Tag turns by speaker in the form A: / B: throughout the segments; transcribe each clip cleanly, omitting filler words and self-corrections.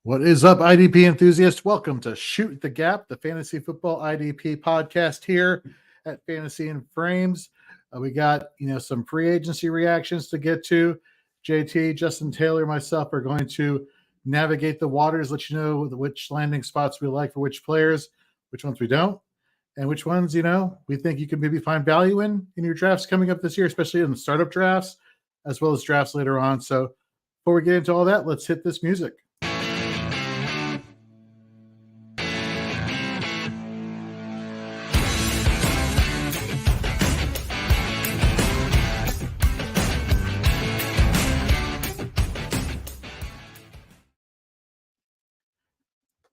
A: What is up, IDP enthusiasts? Welcome to Shoot the Gap, the fantasy football IDP podcast here at Fantasy and Frames. We got some free agency reactions to get to. JT, Justin Taylor, myself are going to navigate the waters, let you know which landing spots we like for which players, which ones we don't, and which ones we think you can maybe find value in your drafts coming up this year, especially in the startup drafts as well as drafts later on. So before we get into all that, let's hit this music.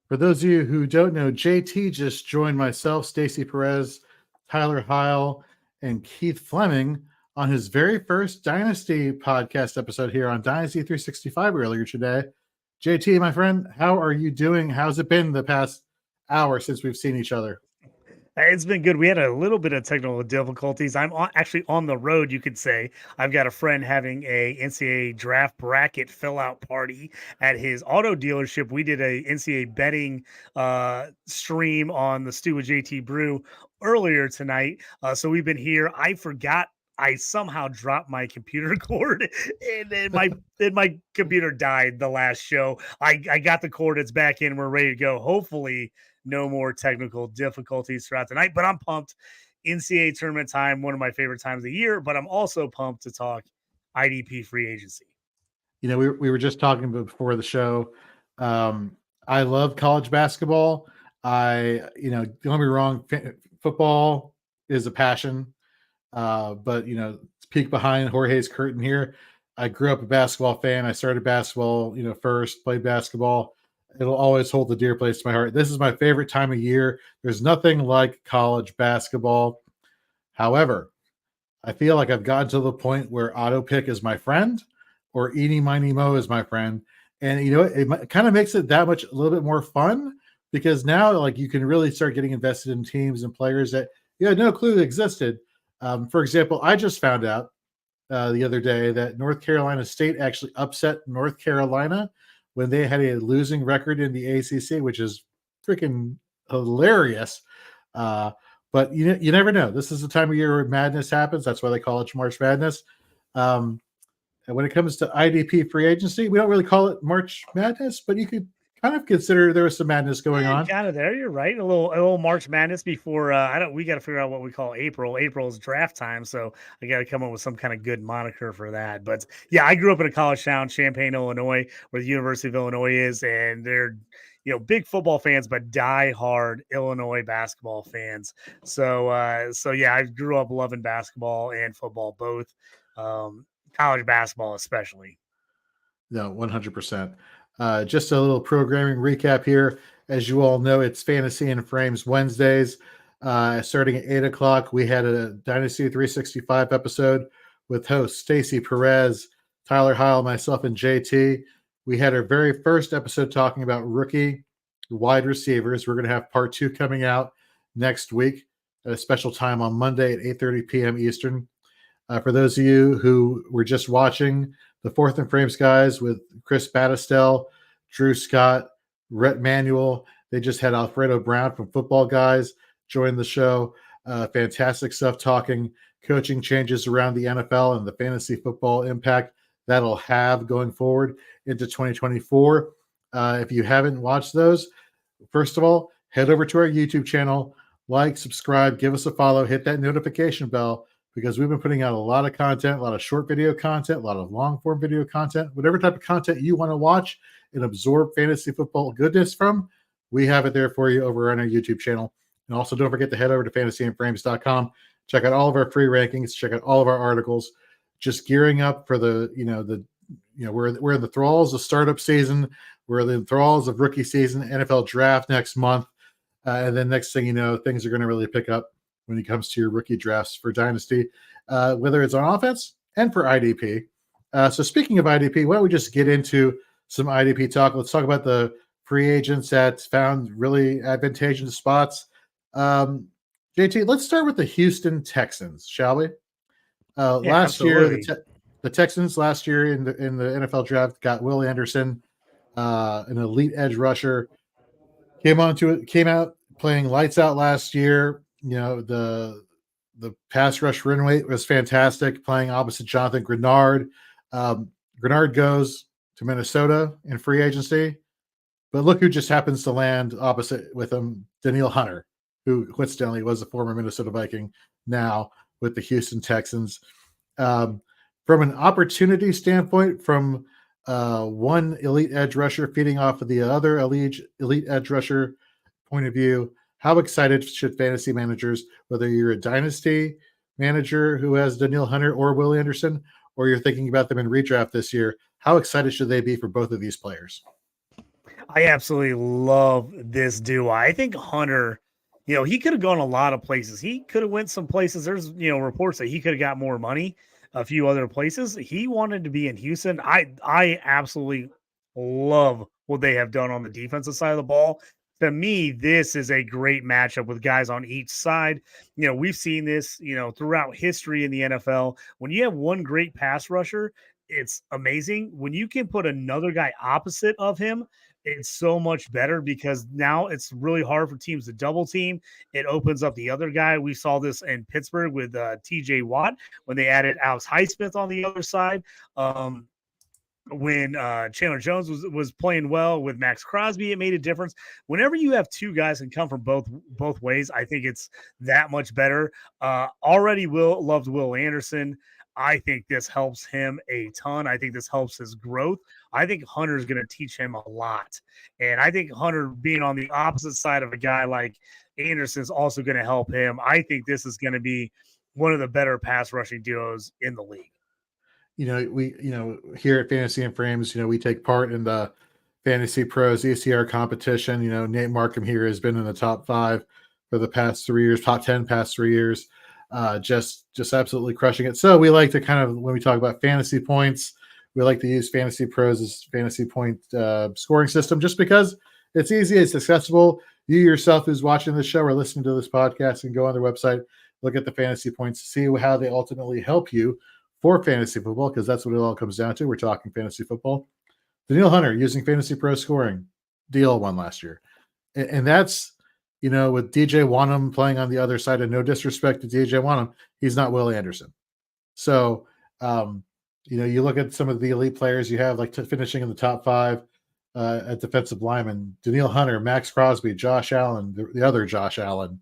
A: For those of you who don't know, JT just joined myself, Stacey Perez, Tyler Heil, and Keith Fleming on his very first Dynasty podcast episode here on Dynasty 365 earlier today. JT, my friend, how are you doing? How's it been the past hour since we've seen each other?
B: It's been good. We had a little bit of technical difficulties. I'm actually on the road, you could say. I've got a friend having a NCAA draft bracket fill out party at his auto dealership. We did a NCAA betting stream on the Stew with JT Brew earlier tonight. So we've been here. I forgot I somehow dropped my computer cord and then my computer died the last show. I got the cord. It's back in. We're ready to go. Hopefully no more technical difficulties throughout the night, but I'm pumped. NCAA tournament time, one of my favorite times of the year, but I'm also pumped to talk IDP free agency.
A: We were just talking before the show. I love college basketball. Don't get me wrong, football is a passion. But peek behind Jorge's curtain here. I grew up a basketball fan. I started basketball, first, played basketball. It'll always hold a dear place to my heart. This is my favorite time of year. There's nothing like college basketball. However, I feel like I've gotten to the point where auto pick is my friend or eeny miny mo is my friend. And it kind of makes it that much a little bit more fun because now you can really start getting invested in teams and players that you had no clue existed. For example, I just found out the other day that North Carolina State actually upset North Carolina when they had a losing record in the ACC, which is freaking hilarious. But you never know. This is the time of year where madness happens. That's why they call it March Madness. And when it comes to IDP free agency, we don't really call it March Madness, but you could kind of consider there was some madness going on.
B: Kind of there. You're right. A little March Madness before we got to figure out what we call April. April's draft time. So I got to come up with some kind of good moniker for that. But yeah, I grew up in a college town, Champaign, Illinois, where the University of Illinois is. And they're, big football fans, but die-hard Illinois basketball fans. So yeah, I grew up loving basketball and football, both, college basketball, especially.
A: No, 100%. Just a little programming recap here. As you all know, it's Fantasy and Frames Wednesdays. Starting at 8 o'clock, we had a Dynasty 365 episode with hosts Stacey Perez, Tyler Heil, myself, and JT. We had our very first episode talking about rookie wide receivers. We're going to have part 2 coming out next week at a special time on Monday at 8:30 p.m. Eastern. For those of you who were just watching the Fourth and Frames guys with Chris Battistell, Drew Scott, Rhett Manuel. They just had Alfredo Brown from Football Guys join the show. Fantastic stuff talking coaching changes around the NFL and the fantasy football impact that'll have going forward into 2024. If you haven't watched those, first of all, head over to our YouTube channel, like, subscribe, give us a follow, hit that notification bell, because we've been putting out a lot of content, a lot of short video content, a lot of long form video content, whatever type of content you want to watch and absorb fantasy football goodness from, we have it there for you over on our YouTube channel. And also don't forget to head over to fantasyandframes.com, check out all of our free rankings, check out all of our articles, just gearing up for the, we're in the thralls of startup season. We're in the thralls of rookie season, NFL draft next month. And then next thing you know, things are going to really pick up when it comes to your rookie drafts for Dynasty, whether it's on offense and for IDP. So speaking of IDP, why don't we just get into some IDP talk? Let's talk about the free agents that found really advantageous spots. JT, let's start with the Houston Texans, shall we? Last year, the Texans last year in the NFL draft got Will Anderson. an elite edge rusher. Came out playing lights out last year. The pass rush run rate was fantastic, playing opposite Jonathan Grenard. Grenard goes to Minnesota in free agency, but look who just happens to land opposite with him, Danielle Hunter, who coincidentally was a former Minnesota Viking, now with the Houston Texans. From an opportunity standpoint, from one elite edge rusher feeding off of the other elite edge rusher point of view, how excited should fantasy managers, whether you're a dynasty manager who has Danielle Hunter or Will Anderson, or you're thinking about them in redraft this year, how excited should they be for both of these players?
B: I absolutely love this duo. I think Hunter, he could have gone a lot of places. He could have went some places. There's, reports that he could have got more money a few other places. He wanted to be in Houston. I absolutely love what they have done on the defensive side of the ball. To me, this is a great matchup with guys on each side. We've seen this, throughout history in the NFL. When you have one great pass rusher, it's amazing. When you can put another guy opposite of him, it's so much better because now it's really hard for teams to double team. It opens up the other guy. We saw this in Pittsburgh with TJ Watt when they added Alex Highsmith on the other side. When Chandler Jones was playing well with Max Crosby, it made a difference. Whenever you have two guys can come from both ways, I think it's that much better. Already loved Will Anderson. I think this helps him a ton. I think this helps his growth. I think Hunter's going to teach him a lot. And I think Hunter being on the opposite side of a guy like Anderson is also going to help him. I think this is going to be one of the better pass rushing duos in the league.
A: We here at Fantasy and Frames, we take part in the Fantasy Pros ECR competition. Nate Markham here has been in the top 5 for the past 3 years, top 10 past 3 years, just absolutely crushing it. So we like to kind of, when we talk about fantasy points, we like to use Fantasy Pros' fantasy point scoring system, just because it's easy, it's accessible. You yourself who's watching this show or listening to this podcast can go on their website, look at the fantasy points, see how they ultimately help you for fantasy football, because that's what it all comes down to. We're talking fantasy football. Danielle Hunter using Fantasy Pro scoring, DL won last year. And that's, with DJ Wanham playing on the other side, and no disrespect to DJ Wanham, he's not Will Anderson. So, you look at some of the elite players you have, like finishing in the top 5 at defensive lineman, Danielle Hunter, Max Crosby, Josh Allen, the other Josh Allen,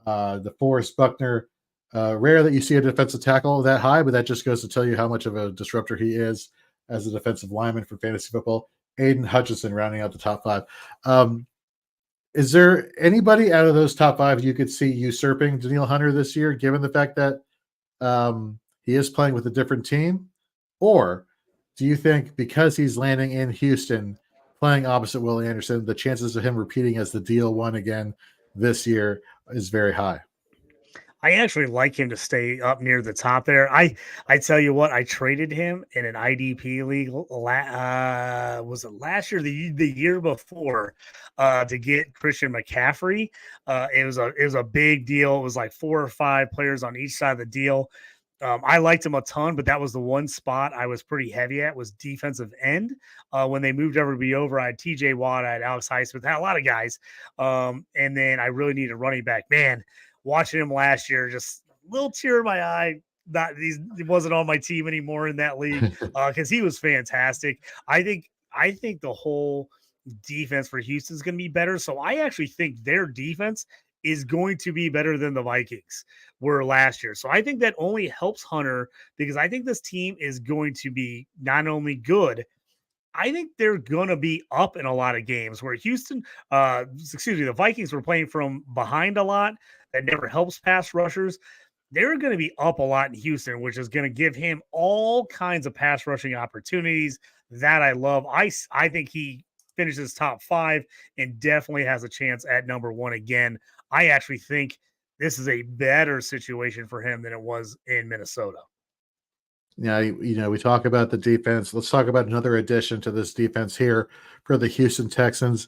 A: DeForest Buckner. Rare that you see a defensive tackle that high, but that just goes to tell you how much of a disruptor he is as a defensive lineman for fantasy football. Aiden Hutchinson rounding out the top 5. Is there anybody out of those top 5 you could see usurping Danielle Hunter this year, given the fact that he is playing with a different team? Or do you think because he's landing in Houston, playing opposite Will Anderson, the chances of him repeating as the DL1 again this year is very high?
B: I actually like him to stay up near the top there. I tell you what, I traded him in an IDP league. Was it last year, the year before, to get Christian McCaffrey? It was a big deal. It was like 4 or 5 players on each side of the deal. I liked him a ton, but that was the one spot I was pretty heavy at, was defensive end. When they moved everybody over, I had TJ Watt, I had Alex Highsmith, had a lot of guys. And then I really needed a running back. Man, watching him last year, just a little tear in my eye. He wasn't on my team anymore in that league because he was fantastic. I think the whole defense for Houston is going to be better. So I actually think their defense is going to be better than the Vikings were last year. So I think that only helps Hunter, because I think this team is going to be not only good, I think they're going to be up in a lot of games where the Vikings were playing from behind a lot. That never helps pass rushers. They're going to be up a lot in Houston, which is going to give him all kinds of pass rushing opportunities that I love. I think he finishes top 5 and definitely has a chance at number 1 again. I actually think this is a better situation for him than it was in Minnesota.
A: Yeah, we talk about the defense. Let's talk about another addition to this defense here for the Houston Texans.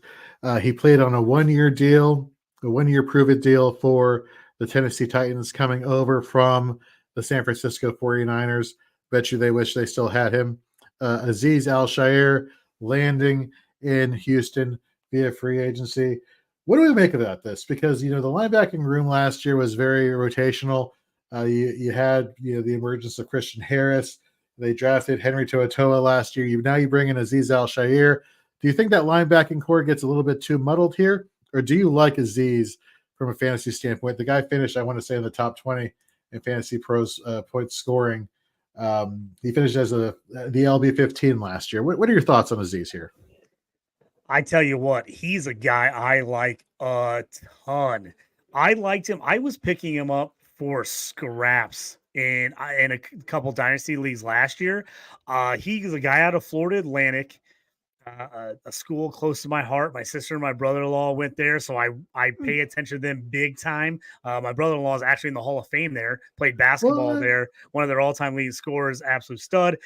A: He played on a 1-year deal, a 1-year prove-it deal for the Tennessee Titans, coming over from the San Francisco 49ers. Bet you they wish they still had him. Azeez Al-Shaair landing in Houston via free agency. What do we make about this? Because, the linebacking room last year was very rotational. You had, the emergence of Christian Harris. They drafted Henry To'oTo'o last year. Now you bring in Azeez Al-Shaair. Do you think that linebacking core gets a little bit too muddled here? Or do you like Azeez from a fantasy standpoint? The guy finished, I want to say, in the top 20 in Fantasy Pros point scoring. He finished as the LB 15 last year. What are your thoughts on Azeez here?
B: I tell you what, he's a guy I like a ton. I liked him. I was picking him up for scraps in a couple dynasty leagues last year. He's a guy out of Florida Atlantic, a school close to my heart. My sister and my brother-in-law went there, so I pay attention to them big time. My brother-in-law is actually in the Hall of Fame there. Played basketball there. One of their all-time leading scorers, absolute stud.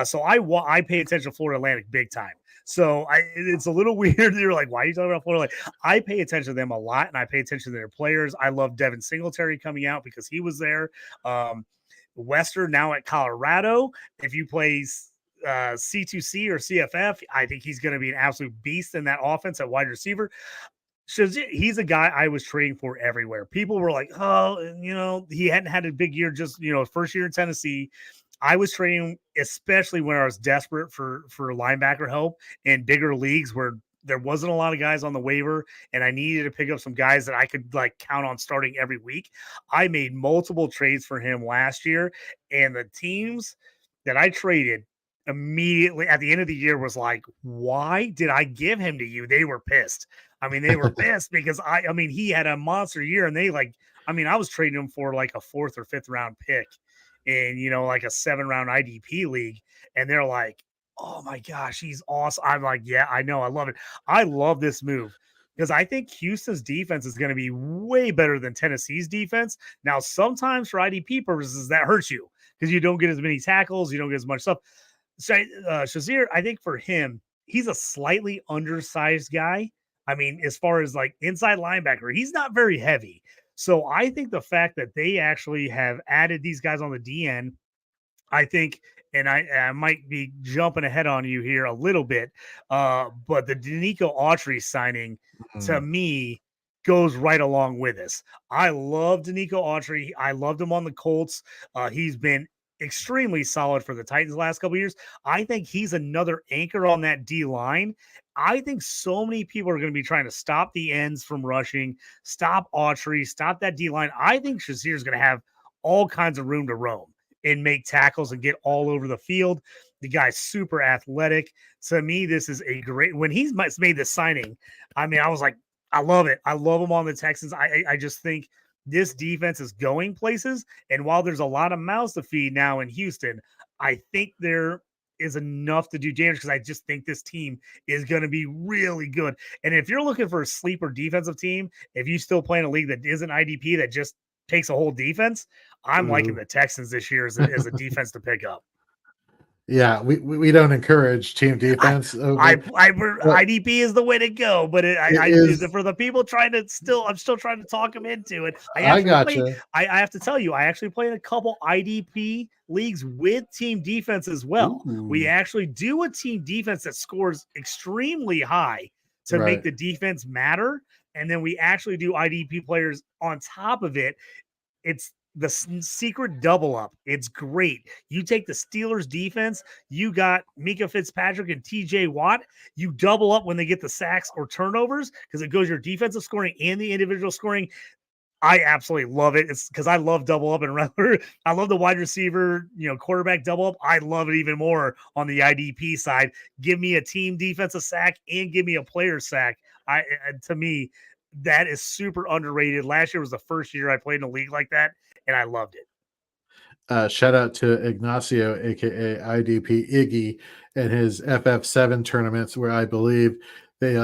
B: So I pay attention to Florida Atlantic big time. So it's a little weird. You're like, why are you talking about Florida? I pay attention to them a lot, and I pay attention to their players. I love Devin Singletary coming out because he was there. Wester now at Colorado. If you play C2C or CFF, I think he's going to be an absolute beast in that offense at wide receiver. He's a guy I was trading for everywhere. People were like, oh, he hadn't had a big year, just, first year in Tennessee. I was trading, especially when I was desperate for linebacker help in bigger leagues where there wasn't a lot of guys on the waiver and I needed to pick up some guys that I could count on starting every week. I made multiple trades for him last year, and the teams that I traded immediately at the end of the year was like, why did I give him to you? They were pissed. They were pissed because he had a monster year, and I was trading him for like a 4th or 5th round pick in, like a 7-round IDP league. And they're like, oh my gosh, he's awesome. I'm like, yeah, I know. I love it. I love this move because I think Houston's defense is going to be way better than Tennessee's defense. Now, sometimes for IDP purposes, that hurts you because you don't get as many tackles. You don't get as much stuff. So, Shazier, I think for him, he's a slightly undersized guy. As far as inside linebacker, he's not very heavy. So I think the fact that they actually have added these guys on the DN, I think, and I might be jumping ahead on you here a little bit, but the Danico Autry signing to me goes right along with this. I love Danico Autry. I loved him on the Colts. He's been extremely solid for the Titans the last couple of years. I think he's another anchor on that D line. I think so many people are going to be trying to stop the ends from rushing, stop Autry, stop that D line. I think Shazier is going to have all kinds of room to roam and make tackles and get all over the field. The guy's super athletic. To me, this is a great, when he's made this signing, I was like, I love it. I love him on the Texans. I just think this defense is going places. And while there's a lot of mouths to feed now in Houston, I think there is enough to do damage because I just think this team is going to be really good. And if you're looking for a sleeper defensive team, if you still play in a league that isn't IDP that just takes a whole defense, I'm liking the Texans this year as a defense to pick up.
A: Yeah, we don't encourage team defense.
B: IDP is the way to go, but for the people I'm still trying to talk them into it. I have to tell you, I actually play in a couple IDP leagues with team defense as well.
A: Ooh.
B: We actually do a team defense that scores extremely high to make the defense matter. And then we actually do IDP players on top of it. It's the secret double up. It's great. You take the Steelers defense, you got Mika Fitzpatrick and TJ Watt. You double up when they get the sacks or turnovers because it goes your defensive scoring and the individual scoring. I absolutely love it. It's because I love double up and regular. I love the wide receiver, quarterback double up. I love it even more on the IDP side. Give me a team defensive sack and give me a player sack. To me, that is super underrated. Last year was the first year I played in a league like that, and I loved it.
A: Shout out to Ignacio, aka IDP Iggy, and his FF7 tournaments, where I believe they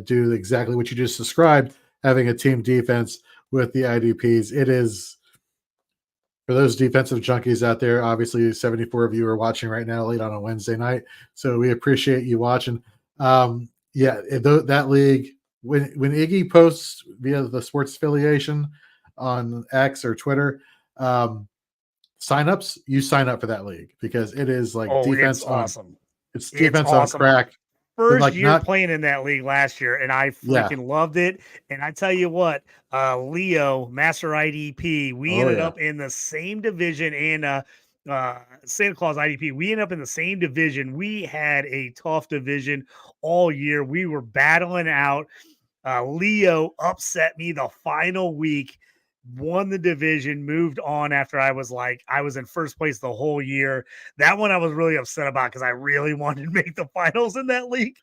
A: do exactly what you just described, having a team defense with the IDPs. It is, for those defensive junkies out there, obviously 74 of you are watching right now late on a Wednesday night, so we appreciate you watching. That league, when Iggy posts via the sports affiliation on X or Twitter, signups, you sign up for that league because it is defense
B: it's awesome.
A: It's defense on crack. but
B: first
A: like
B: year
A: not,
B: playing in that league last year, and I
A: yeah.
B: freaking loved it. And I tell you what, Leo, Master IDP, we
A: Oh
B: ended
A: yeah.
B: up in the same division, and Santa Claus IDP, we ended up in the same division. We had a tough division all year. We were battling out. Leo upset me the final week, won the division, moved on after I was in first place the whole year. That one I was really upset about because I really wanted to make the finals in that league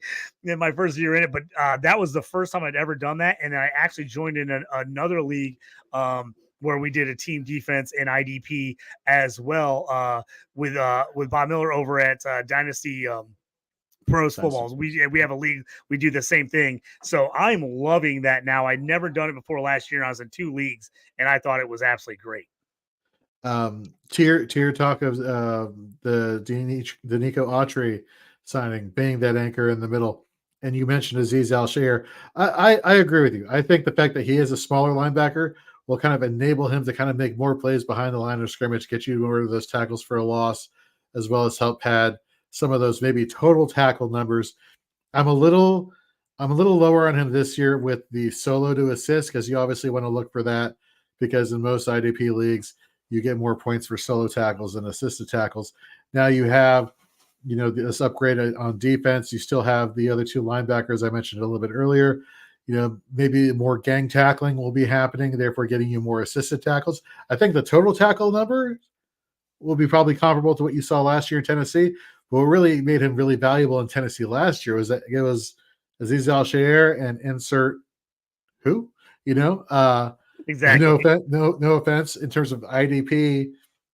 B: in my first year in it. But that was the first time I'd ever done that. And I actually joined in another league where we did a team defense in IDP as well with Bob Miller over at Dynasty. Pros
A: Fantasy
B: footballs.
A: points.
B: We have a league. We do the same thing. So I'm loving that now. I'd never done it before last year. And I was in 2 leagues, and I thought it was absolutely great.
A: To your talk of the Nico Autry signing, being that anchor in the middle, and you mentioned Aziz Al-Shaair. I agree with you. I think the fact that he is a smaller linebacker will kind of enable him to kind of make more plays behind the line of scrimmage, get you more of those tackles for a loss, as well as help pad some of those maybe total tackle numbers. I'm a little lower on him this year with the solo to assist because you obviously want to look for that because in most IDP leagues you get more points for solo tackles than assisted tackles. Now you have, this upgrade on defense. You still have the other two linebackers I mentioned a little bit earlier. Maybe more gang tackling will be happening, therefore getting you more assisted tackles. I think the total tackle number will be probably comparable to what you saw last year in Tennessee. But what really made him really valuable in Tennessee last year was that it was Aziz Al-Shaair and insert who,
B: Exactly.
A: no offense in terms of IDP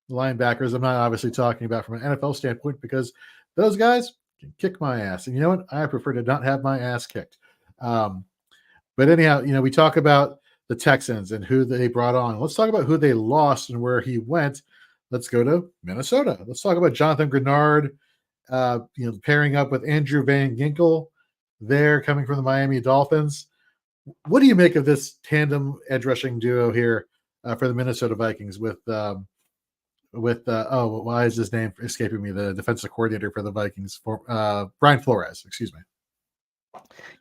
A: linebackers. I'm not obviously talking about from an NFL standpoint because those guys can kick my ass. And you know what? I prefer to not have my ass kicked. But anyhow, we talk about the Texans and who they brought on. Let's talk about who they lost and where he went. Let's go to Minnesota. Let's talk about Jonathan Grenard, pairing up with Andrew Van Ginkel there coming from the Miami Dolphins. What do you make of this tandem edge rushing duo here for the Minnesota Vikings with why is his name escaping me? The defensive coordinator for the Vikings, for Brian Flores, excuse me.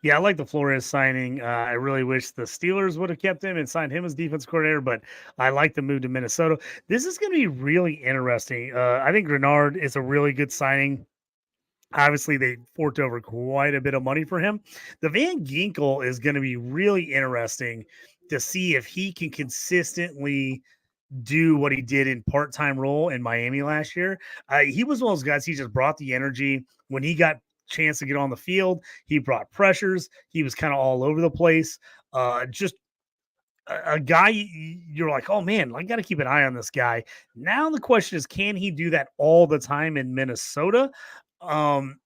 B: Yeah, I like the Flores signing. I really wish the Steelers would have kept him and signed him as defense coordinator, but I like the move to Minnesota. This is going to be really interesting. I think Grenard is a really good signing. Obviously, they forked over quite a bit of money for him. The Van Ginkel is going to be really interesting to see if he can consistently do what he did in part-time role in Miami last year. He was one of those guys. He just brought the energy when he got chance to get on the field. He brought pressures. He was kind of all over the place. Just a guy you're like, oh man, I got to keep an eye on this guy. Now the question is, can he do that all the time in Minnesota? I'm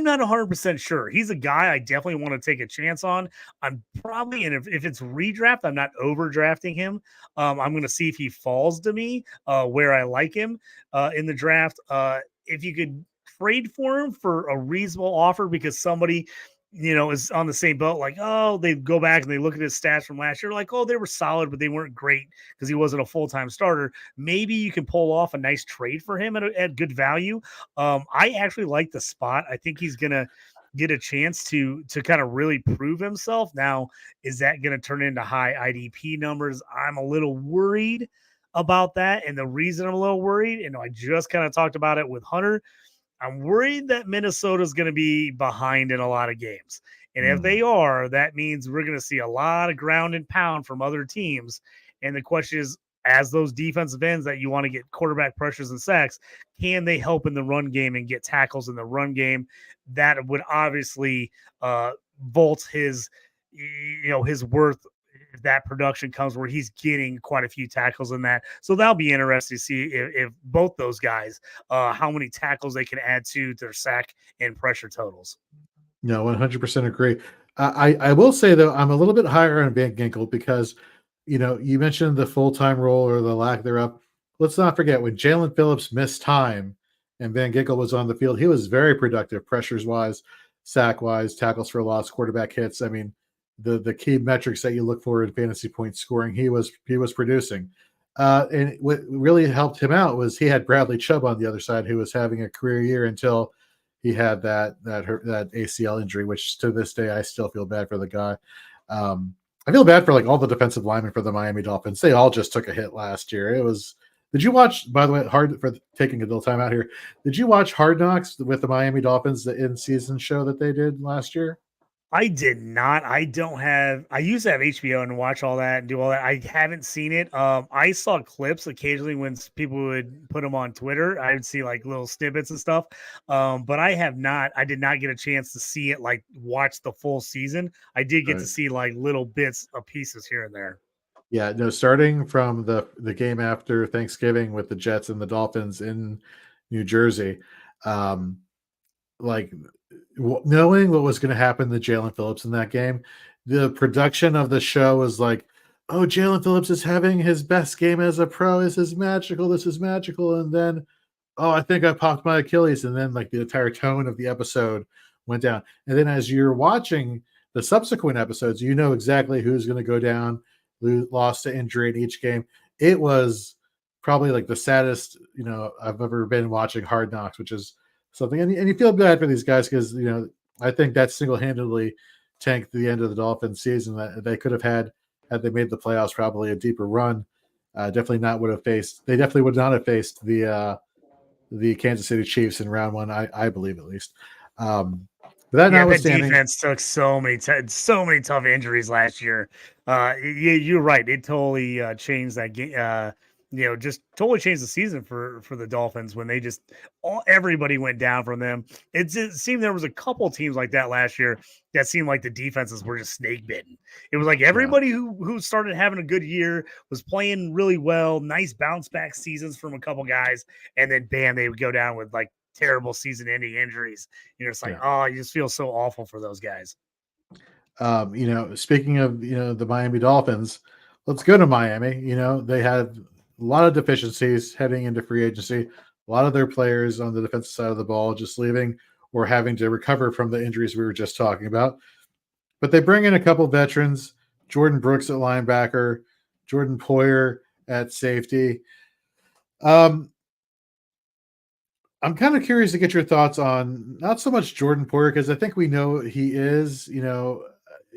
B: not 100% sure. He's a guy I definitely want to take a chance on. I'm probably, and if it's redraft, I'm not overdrafting him. I'm going to see if he falls to me where I like him in the draft. If you could trade for him for a reasonable offer because somebody is on the same boat, like, oh, they go back and they look at his stats from last year, like, oh, they were solid, but they weren't great because he wasn't a full-time starter. Maybe you can pull off a nice trade for him at good value. I actually like the spot. I think he's gonna get a chance to kind of really prove himself. Now, is that going to turn into high IDP numbers? I'm a little worried about that. And the reason I'm a little worried, and I just kind of talked about it with Hunter, I'm worried that Minnesota is going to be behind in a lot of games. And if they are, that means we're going to see a lot of ground and pound from other teams. And the question is, as those defensive ends that you want to get quarterback pressures and sacks, can they help in the run game and get tackles in the run game? That would obviously vault his worth if that production comes where he's getting quite a few tackles in that. So that'll be interesting to see if both those guys, how many tackles they can add to their sack and pressure totals.
A: No, 100% agree. I will say though, I'm a little bit higher on Van Ginkel because, you mentioned the full-time role or the lack thereof. Let's not forget when Jalen Phillips missed time and Van Ginkel was on the field, he was very productive, pressures wise, sack wise, tackles for loss, quarterback hits. I mean, the key metrics that you look for in fantasy point scoring, he was producing. And what really helped him out was he had Bradley Chubb on the other side, who was having a career year until he had that ACL injury, which to this day I still feel bad for the guy. I feel bad for like all the defensive linemen for the Miami Dolphins. They all just took a hit last year. It was. Did you watch? By the way, hard for taking a little time out here. Did you watch Hard Knocks with the Miami Dolphins, the in-season show that they did last year?
B: I did not. I don't have. I used to have HBO and watch all that and do all that. I haven't seen it. I saw clips occasionally when people would put them on Twitter. I would see like little snippets and stuff. But I have not. I did not get a chance to see it, like watch the full season. I did get to
A: Right.
B: see like little bits of pieces here and there.
A: Yeah, no, starting from the game after Thanksgiving with the Jets and the Dolphins in New Jersey, um, like knowing what was going to happen to Jalen Phillips in that game, the production of the show was like, "Oh, Jalen Phillips is having his best game as a pro. This is magical. This is magical." And then, "Oh, I think I popped my Achilles." And then, like the entire tone of the episode went down. And then, as you're watching the subsequent episodes, you know exactly who's going to go down, lost to injury in each game. It was probably like the saddest, I've ever been watching Hard Knocks, which is something. And you feel bad for these guys because I think that single-handedly tanked the end of the Dolphins season that they could have had they made the playoffs, probably a deeper run. Definitely not would have faced. They definitely would not have faced the Kansas City Chiefs in round one. I believe at least. But that
B: Yeah, that
A: notwithstanding,
B: defense took so many tough injuries last year. Yeah, you're right. It totally changed that game. Just totally changed the season for the Dolphins when they just everybody went down from them. It seemed there was a couple teams like that last year that seemed like the defenses were just snake bitten. It was like
A: yeah.
B: everybody who started having a good year was playing really well, nice bounce back seasons from a couple guys, and then bam, they would go down with like terrible season ending injuries. You're just like,
A: Yeah.
B: oh, you just feel so awful for those guys.
A: Speaking of, the Miami Dolphins, let's go to Miami. They had a lot of deficiencies heading into free agency. A lot of their players on the defensive side of the ball just leaving or having to recover from the injuries we were just talking about. But they bring in a couple veterans, Jordan Brooks at linebacker, Jordan Poyer at safety. Um, I'm kind of curious to get your thoughts on not so much Jordan Poyer because I think we know he is,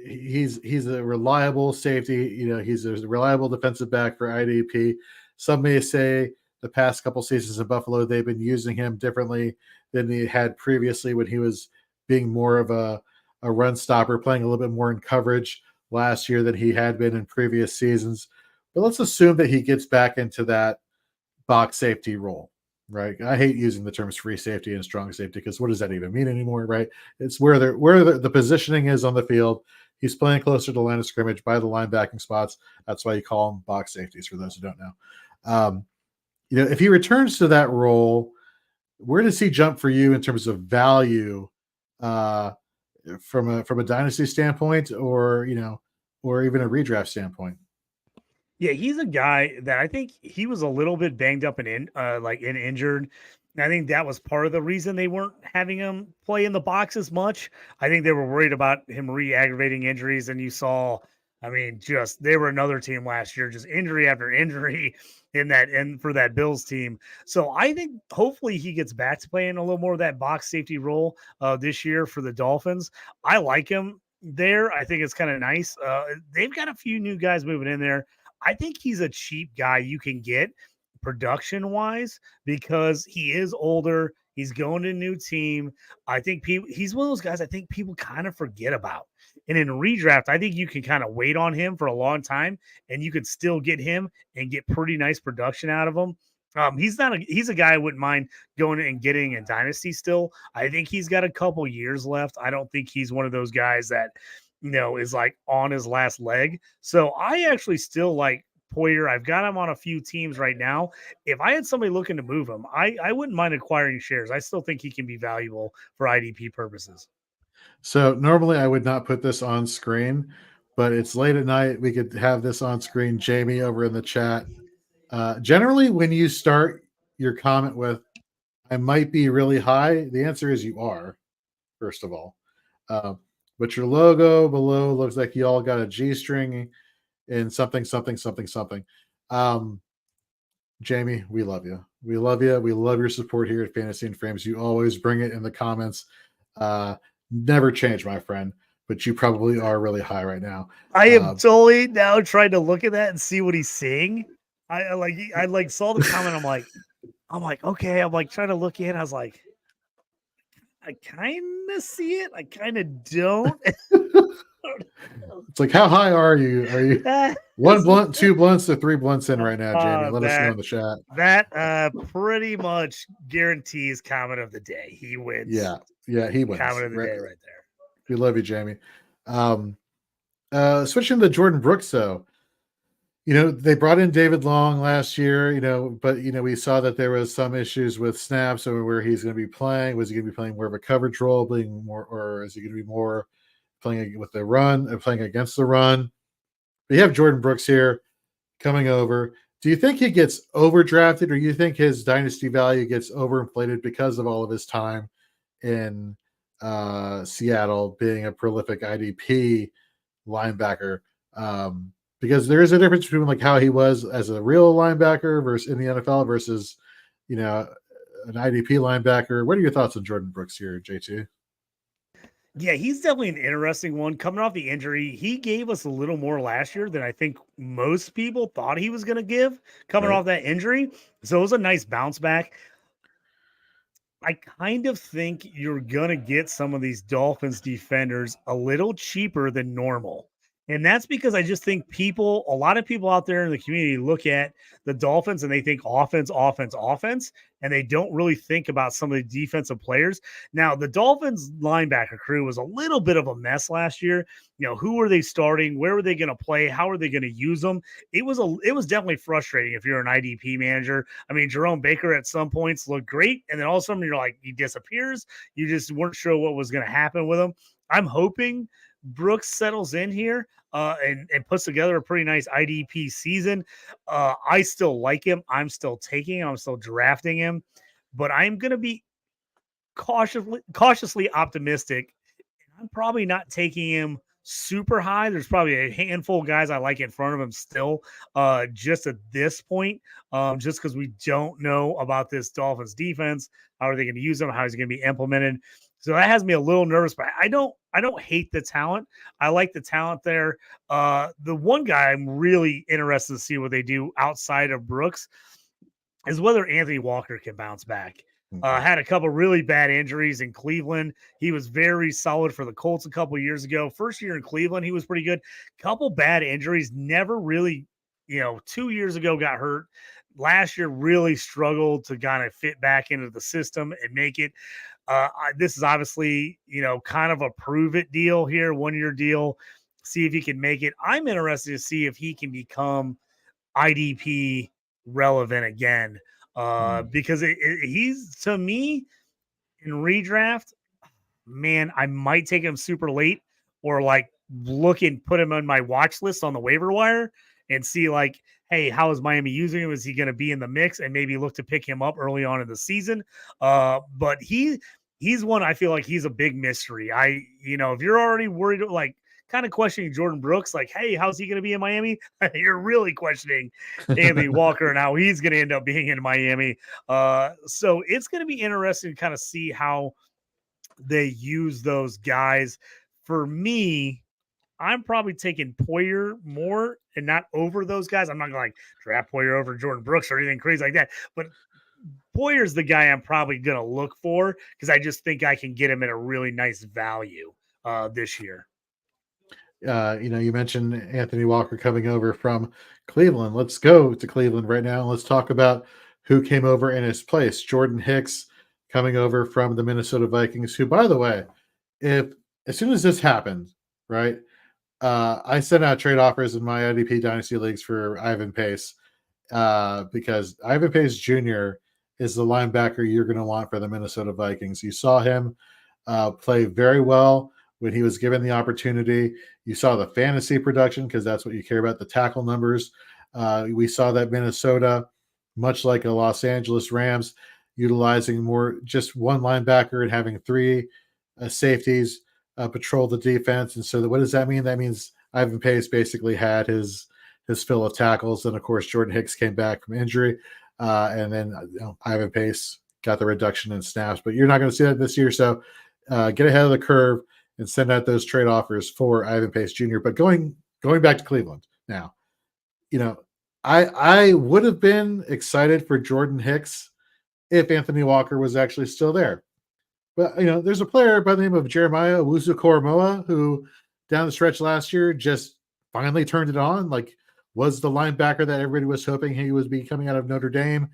A: he's a reliable safety. He's a reliable defensive back for IDP. Some may say the past couple seasons in Buffalo they've been using him differently than they had previously when he was being more of a run stopper, playing a little bit more in coverage last year than he had been in previous seasons. But let's assume that he gets back into that box safety role, right? I hate using the terms free safety and strong safety because what does that even mean anymore, right? It's where the positioning is on the field. He's playing closer to the line of scrimmage by the linebacking spots. That's why you call them box safeties. For those who don't know, if he returns to that role, where does he jump for you in terms of value, uh, from a dynasty standpoint, or even a redraft standpoint?
B: Yeah, he's a guy that I think he was a little bit banged up and injured. And I think that was part of the reason they weren't having him play in the box as much. I think they were worried about him re-aggravating injuries, and you saw, I mean, just they were another team last year, just injury after injury and for that Bills team. So I think hopefully he gets back to playing a little more of that box safety role this year for the Dolphins. I like him there. I think it's kind of nice. They've got a few new guys moving in there. I think he's a cheap guy you can get production wise because he is older. He's going to a new team. I think he's one of those guys I think people kind of forget about. And in redraft, I think you can kind of wait on him for a long time and you could still get him and get pretty nice production out of him. He's a guy I wouldn't mind going and getting in dynasty still. I think he's got a couple years left. I don't think he's one of those guys that is like on his last leg. So I actually still like Poyer. I've got him on a few teams right now. If I had somebody looking to move him, I wouldn't mind acquiring shares. I still think he can be valuable for IDP purposes.
A: So normally I would not put this on screen, but it's late at night. We could have this on screen. Jamie over in the chat. Generally, when you start your comment with "I might be really high," the answer is you are. First of all, uh, but your logo below looks like you all got a G string in something, something, something, something. Um, Jamie, we love you. We love you. We love your support here at Fantasy and Frames. You always bring it in the comments. Never change, my friend, but you probably are really high right now.
B: I am totally now trying to look at that and see what he's saying. I like saw the comment. I'm like, okay. I'm like trying to look in. I was like, I kind of see it. I kind of don't.
A: It's like, how high are you? Are you one blunt, two blunts, or three blunts in right now, Jamie? Let us know in the chat.
B: That pretty much guarantees comment of the day. He wins.
A: Yeah, he wins.
B: Comment of the day right there.
A: We love you, Jamie. Switching to Jordan Brooks, though. They brought in David Long last year, but we saw that there was some issues with snaps or where he's going to be playing. Was he going to be playing more of a coverage role, being more, or is he going to be more playing with the run and playing against the run? But you have Jordan Brooks here coming over. Do you think he gets overdrafted, or you think his dynasty value gets overinflated because of all of his time in Seattle, being a prolific IDP linebacker? Because there is a difference between like how he was as a real linebacker versus in the NFL versus, an IDP linebacker. What are your thoughts on Jordan Brooks here, JT?
B: Yeah, he's definitely an interesting one. Coming off the injury, he gave us a little more last year than I think most people thought he was going to give coming off that injury. So it was a nice bounce back. I kind of think you're going to get some of these Dolphins defenders a little cheaper than normal. And that's because I just think a lot of people out there in the community look at the Dolphins and they think offense, offense, offense, and they don't really think about some of the defensive players. Now, the Dolphins linebacker crew was a little bit of a mess last year. Who were they starting? Where were they going to play? How are they going to use them? It was definitely frustrating if you're an IDP manager. I mean, Jerome Baker at some points looked great, and then all of a sudden you're like, he disappears. You just weren't sure what was going to happen with him. I'm hoping Brooks settles in here and puts together a pretty nice IDP season. I still like him. I'm still taking him. I'm still drafting him, but I'm going to be cautiously optimistic. I'm probably not taking him super high. There's probably a handful of guys I like in front of him still, just at this point, just because we don't know about this Dolphins defense. How are they going to use them? How is it going to be implemented? So that has me a little nervous, but I don't hate the talent. I like the talent there. The one guy I'm really interested to see what they do outside of Brooks is whether Anthony Walker can bounce back. Had a couple really bad injuries in Cleveland. He was very solid for the Colts a couple years ago. First year in Cleveland, he was pretty good. Couple bad injuries, never really, 2 years ago got hurt. Last year really struggled to kind of fit back into the system and make it. This is obviously, kind of a prove it deal here, 1-year deal. See if he can make it. I'm interested to see if he can become IDP relevant again, because he's, to me, in redraft, man, I might take him super late or like put him on my watch list on the waiver wire and see like, hey, how is Miami using him? Is he going to be in the mix and maybe look to pick him up early on in the season? But he's one, I feel like he's a big mystery. If you're already worried, like kind of questioning Jordan Brooks, like, hey, how's he going to be in Miami? You're really questioning Anthony Walker and how he's going to end up being in Miami. So it's going to be interesting to kind of see how they use those guys. For me, I'm probably taking Poyer more and not over those guys. I'm not going to like draft Poyer over Jordan Brooks or anything crazy like that. But Poyer's the guy I'm probably going to look for because I just think I can get him at a really nice value this year.
A: You mentioned Anthony Walker coming over from Cleveland. Let's go to Cleveland right now. Let's talk about who came over in his place. Jordan Hicks coming over from the Minnesota Vikings, who, by the way, as soon as this happened, right, I sent out trade offers in my IDP Dynasty Leagues for Ivan Pace because Ivan Pace Jr. is the linebacker you're going to want for the Minnesota Vikings. You saw him play very well when he was given the opportunity. You saw the fantasy production because that's what you care about, the tackle numbers. We saw that Minnesota, much like a Los Angeles Rams, utilizing more just one linebacker and having three safeties patrol the defense. And so what does that mean? That means Ivan Pace basically had his fill of tackles. And of course, Jordan Hicks came back from injury. And then Ivan Pace got the reduction in snaps, but you're not going to see that this year. So get ahead of the curve and send out those trade offers for Ivan Pace Jr. But going back to Cleveland now, I would have been excited for Jordan Hicks if Anthony Walker was actually still there. But there's a player by the name of Jeremiah Owusu-Koramoah who down the stretch last year just finally turned it on, like was the linebacker that everybody was hoping he would be coming out of Notre Dame.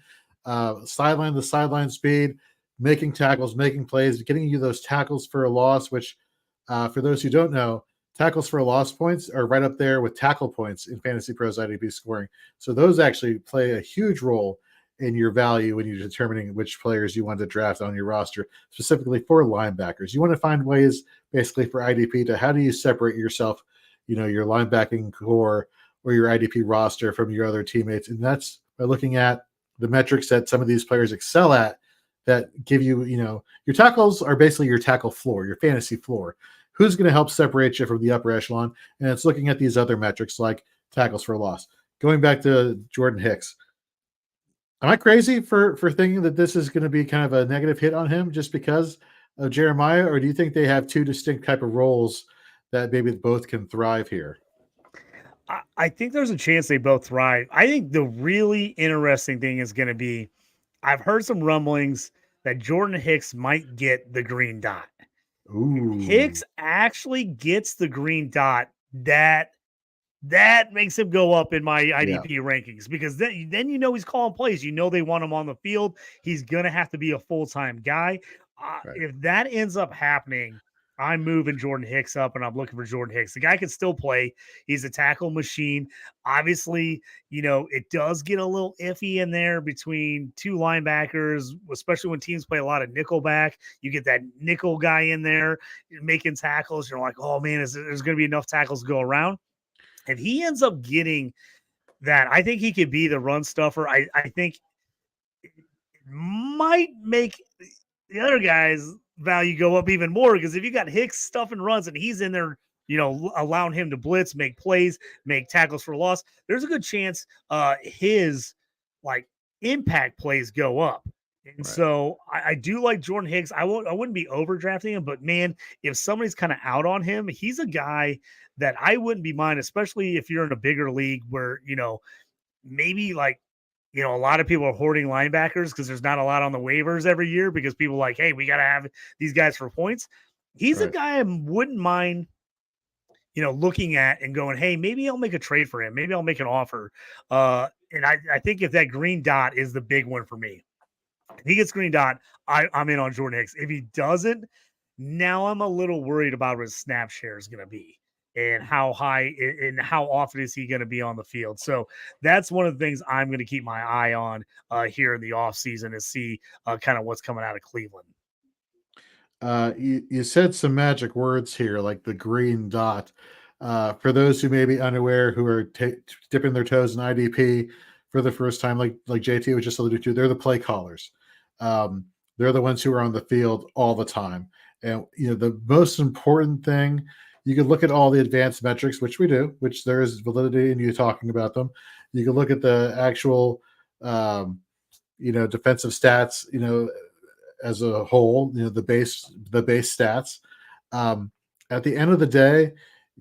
A: Sideline to sideline speed, making tackles, making plays, getting you those tackles for a loss, which for those who don't know, tackles for a loss points are right up there with tackle points in Fantasy Pros IDP scoring. So those actually play a huge role in your value when you're determining which players you want to draft on your roster, specifically for linebackers. You want to find ways basically for IDP to how do you separate yourself, your linebacking core or your IDP roster from your other teammates. And that's by looking at the metrics that some of these players excel at that give you, your tackles are basically your tackle floor, your fantasy floor. Who's going to help separate you from the upper echelon? And it's looking at these other metrics like tackles for a loss. Going back to Jordan Hicks, am I crazy for thinking that this is going to be kind of a negative hit on him just because of Jeremiah, or do you think they have two distinct type of roles that maybe both can thrive here?
B: I think there's a chance they both thrive. I think the really interesting thing is going to be, I've heard some rumblings that Jordan Hicks might get the green dot.
A: Ooh.
B: If Hicks actually gets the green dot, that makes him go up in my IDP rankings, because then he's calling plays. They want him on the field. He's gonna have to be a full-time guy.
A: Right.
B: If that ends up happening, I'm moving Jordan Hicks up, and I'm looking for Jordan Hicks. The guy can still play. He's a tackle machine. Obviously, it does get a little iffy in there between two linebackers, especially when teams play a lot of nickel back. You get that nickel guy in there making tackles. You're like, oh man, there's going to be enough tackles to go around. If he ends up getting that, I think he could be the run stuffer. I think it might make the other guy's value go up even more, because if you got Hicks stuffing runs and he's in there, allowing him to blitz, make plays, make tackles for loss, there's a good chance his like impact plays go up. And so I do like Jordan Hicks. I wouldn't be overdrafting him, but man, if somebody's kind of out on him, he's a guy that I wouldn't be mind, especially if you're in a bigger league where, maybe like, a lot of people are hoarding linebackers because there's not a lot on the waivers every year, because people are like, hey, we got to have these guys for points. He's a guy I wouldn't mind, looking at and going, hey, maybe I'll make a trade for him. Maybe I'll make an offer. And I think if that green dot is the big one for me, if he gets green dot, I'm in on Jordan Hicks. If he doesn't, now I'm a little worried about what his snap share is going to be and how high and how often is he going to be on the field. So that's one of the things I'm going to keep my eye on here in the offseason, to see kind of what's coming out of Cleveland.
A: You said some magic words here, like the green dot. For those who may be unaware, who are dipping their toes in IDP for the first time, like JT was just alluded to, they're the play callers. They're the ones who are on the field all the time. And the most important thing, you can look at all the advanced metrics, which we do, which there is validity in you talking about them. You can look at the actual, defensive stats, as a whole, the base stats. At the end of the day,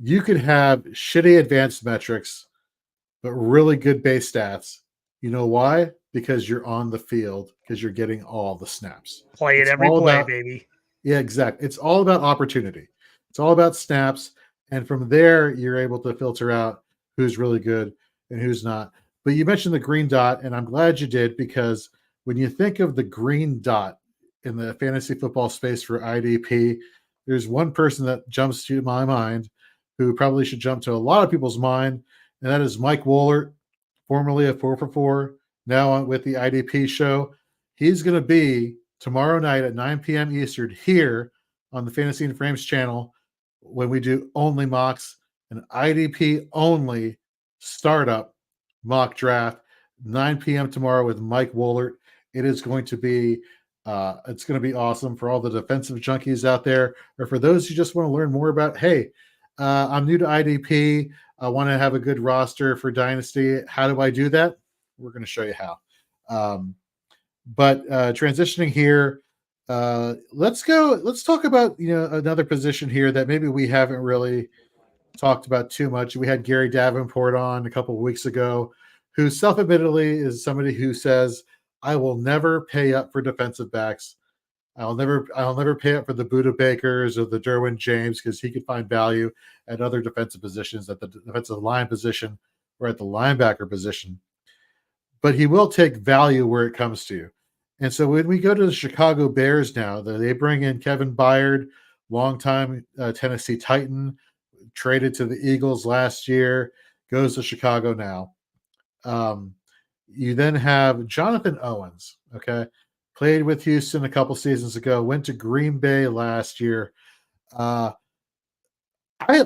A: you could have shitty advanced metrics, but really good base stats. You know why? Because you're on the field, because you're getting all the snaps.
B: Play it every play, baby.
A: Yeah, exactly. It's all about opportunity. It's all about snaps. And from there, you're able to filter out who's really good and who's not. But you mentioned the green dot, and I'm glad you did, because when you think of the green dot in the fantasy football space for IDP, there's one person that jumps to my mind who probably should jump to a lot of people's mind, and that is Mike Wohlert, formerly of 4 for 4, now on with the IDP show. He's going to be tomorrow night at 9 p.m. Eastern here on the Fantasy and Frames channel when we do only mocks, an IDP only startup mock draft, 9 p.m. tomorrow with Mike Wohlert. It is going to be it's going to be awesome for all the defensive junkies out there, or for those who just want to learn more about, hey, I'm new to IDP. I want to have a good roster for Dynasty. How do I do that? We're going to show you how. But transitioning here, let's talk about another position here that maybe we haven't really talked about too much. We had Gary Davenport on a couple of weeks ago, who self-admittedly is somebody who says, I will never pay up for defensive backs. I'll never pay up for the Buda Bakers or the Derwin James, because he could find value at other defensive positions, at the defensive line position or at the linebacker position. But he will take value where it comes to you. And so when we go to the Chicago Bears now, they bring in Kevin Byard, longtime Tennessee Titan, traded to the Eagles last year, goes to Chicago now. You then have Jonathan Owens, okay? Played with Houston a couple seasons ago, went to Green Bay last year. I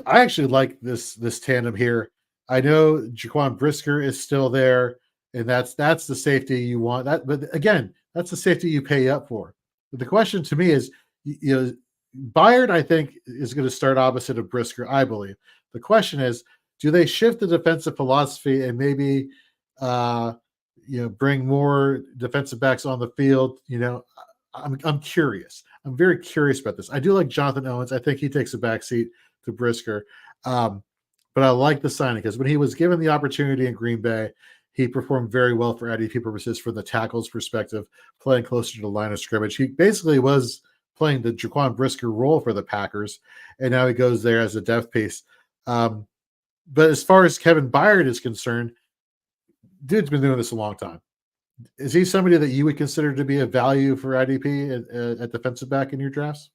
A: actually like this tandem here. I know Jaquan Brisker is still there, and that's the safety you want. But again, that's the safety you pay up for. But the question to me is, Byard, I think, is going to start opposite of Brisker, I believe. The question is, do they shift the defensive philosophy and maybe bring more defensive backs on the field? I'm curious. I'm very curious about this. I do like Jonathan Owens. I think he takes a backseat to Brisker. But I like the signing because when he was given the opportunity in Green Bay, he performed very well for IDP purposes from the tackles perspective, playing closer to the line of scrimmage. He basically was playing the Jaquan Brisker role for the Packers, and now he goes there as a depth piece. But as far as Kevin Byard is concerned, dude's been doing this a long time. Is he somebody that you would consider to be a value for IDP at defensive back in your drafts?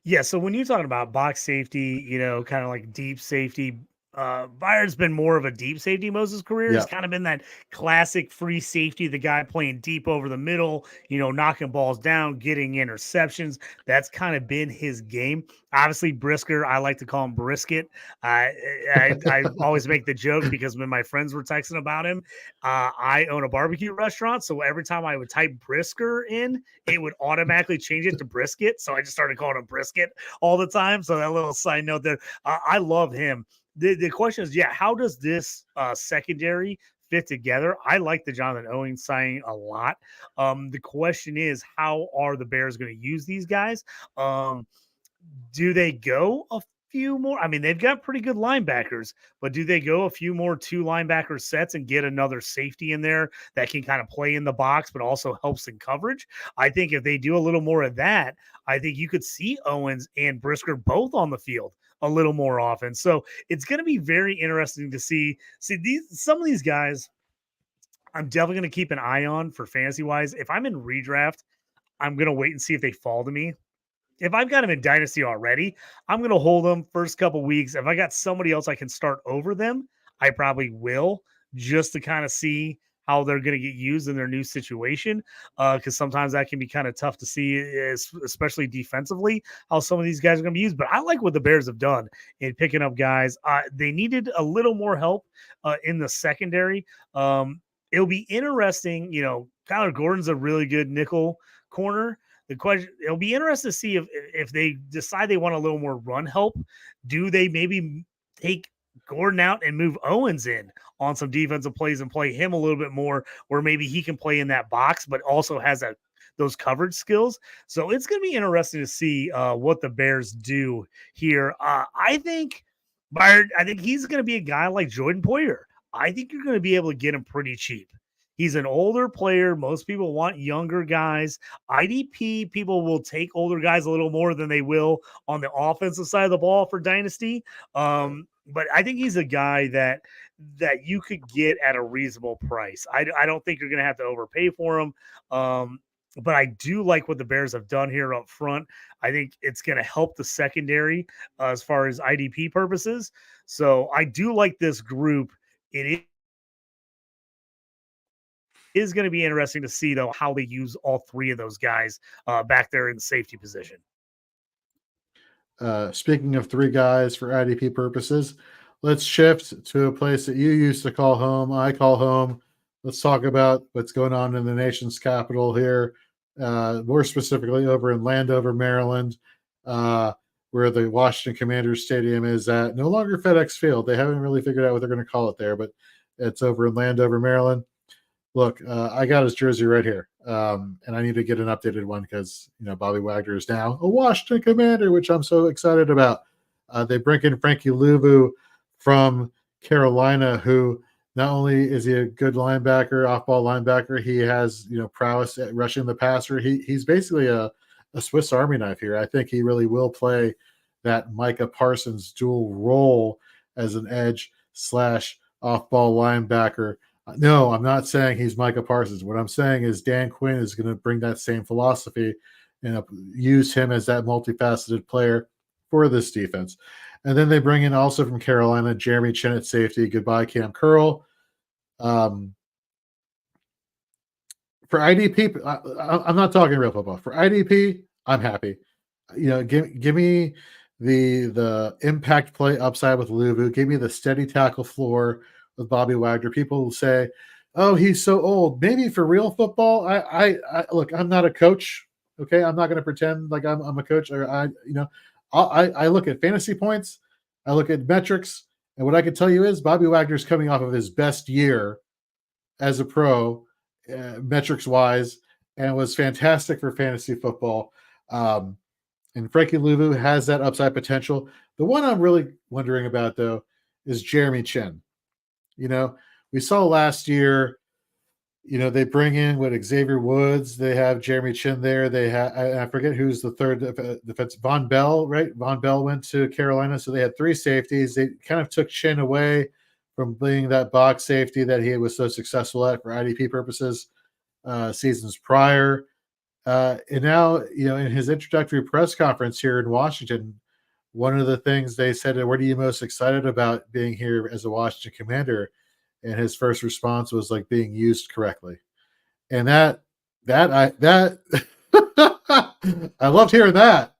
B: Yeah, so when you're talking about box safety, kind of like deep safety, Byard's been more of a deep safety most of his career. He's
A: Yeah.
B: kind of been that classic free safety, the guy playing deep over the middle, knocking balls down, getting interceptions. That's kind of been his game. Obviously, Brisker, I like to call him Brisket. I always make the joke because when my friends were texting about him, I own a barbecue restaurant. So every time I would type Brisker in, it would automatically change it to Brisket. So I just started calling him Brisket all the time. So that little side note there, I love him. The question is, how does this secondary fit together? I like the Jonathan Owens signing a lot. The question is, how are the Bears going to use these guys? Do they go a few more? I mean, they've got pretty good linebackers, but do they go a few more 2 linebacker sets and get another safety in there that can kind of play in the box, but also helps in coverage? I think if they do a little more of that, I think you could see Owens and Brisker both on the field a little more often. So it's going to be very interesting to see some of these guys. I'm definitely going to keep an eye on for fantasy wise. If I'm in redraft, I'm going to wait and see if they fall to me. If I've got them in Dynasty already, I'm going to hold them first couple weeks. If I got somebody else I can start over them, I probably will, just to kind of see how they're going to get used in their new situation. Because sometimes that can be kind of tough to see, especially defensively, how some of these guys are going to be used. But I like what the Bears have done in picking up guys. They needed a little more help in the secondary. It'll be interesting. Kyler Gordon's a really good nickel corner. The question, it'll be interesting to see if they decide they want a little more run help. Do they maybe take Gordon out and move Owens in on some defensive plays and play him a little bit more, where maybe he can play in that box, but also has those coverage skills? So it's going to be interesting to see what the Bears do here. I think he's going to be a guy like Jordan Poyer. I think you're going to be able to get him pretty cheap. He's an older player. Most people want younger guys. IDP people will take older guys a little more than they will on the offensive side of the ball for Dynasty. But I think he's a guy that you could get at a reasonable price. I don't think you're going to have to overpay for him. But I do like what the Bears have done here up front. I think it's going to help the secondary as far as IDP purposes. So I do like this group. It is going to be interesting to see, though, how they use all 3 of those guys back there in the safety position.
A: Speaking of 3 guys for IDP purposes, let's shift to a place that you used to call home. I call home. Let's talk about what's going on in the nation's capital here, more specifically over in Landover, Maryland, where the Washington Commanders Stadium is at. No longer FedEx Field. They haven't really figured out what they're going to call it there, but it's over in Landover, Maryland. Look, I got his jersey right here, and I need to get an updated one because Bobby Wagner is now a Washington Commander, which I'm so excited about. They bring in Frankie Louvu from Carolina, who not only is he a good linebacker, off-ball linebacker, he has prowess at rushing the passer. He's basically a Swiss Army knife here. I think he really will play that Micah Parsons dual role as an edge slash off-ball linebacker. No, I'm not saying he's Micah Parsons. What I'm saying is Dan Quinn is going to bring that same philosophy and use him as that multifaceted player for this defense. And then they bring in also from Carolina, Jeremy Chin at safety. Goodbye, Cam Curl. For IDP, I'm not talking real football. For IDP, I'm happy. Give me the impact play upside with Luvu. Give me the steady tackle floor with Bobby Wagner. People will say, "Oh, he's so old." Maybe for real football, I look. I'm not a coach. Okay, I'm not going to pretend like I'm a coach. Or I look at fantasy points. I look at metrics, and what I can tell you is Bobby Wagner's coming off of his best year as a pro, metrics wise, and was fantastic for fantasy football. And Frankie Louvu has that upside potential. The one I'm really wondering about, though, is Jeremy Chin. We saw last year, they bring in Xavier Woods. They have Jeremy Chin there. They have, I forget who's the third defense, Von Bell, right? Von Bell went to Carolina. So they had three safeties. They kind of took Chin away from being that box safety that he was so successful at for IDP purposes seasons prior. And now, in his introductory press conference here in Washington, one of the things they said, "What are you most excited about being here as a Washington Commander?" And his first response was like being used correctly. And that I loved hearing that.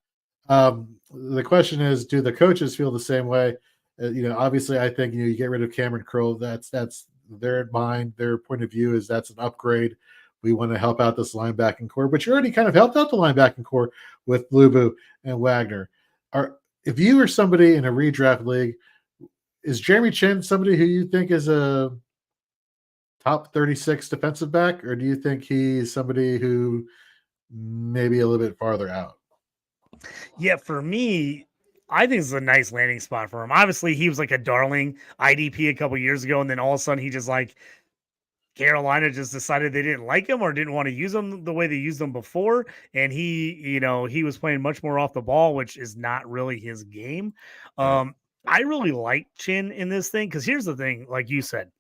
A: The question is, do the coaches feel the same way? Obviously, I think you get rid of Cameron Curl. That's their mind. Their point of view is that's an upgrade. We want to help out this linebacking core, but you already kind of helped out the linebacking core with Lubu and Wagner. If you are somebody in a redraft league, is Jeremy Chin somebody who you think is a top 36 defensive back, or do you think he's somebody who maybe a little bit farther out?
B: Yeah, for me, I think it's a nice landing spot for him. Obviously, he was like a darling IDP a couple years ago, and then all of a sudden he just like Carolina just decided they didn't like him or didn't want to use him the way they used him before. And he was playing much more off the ball, which is not really his game.
A: Right.
B: I really like Chin in this thing because here's the thing, like you said,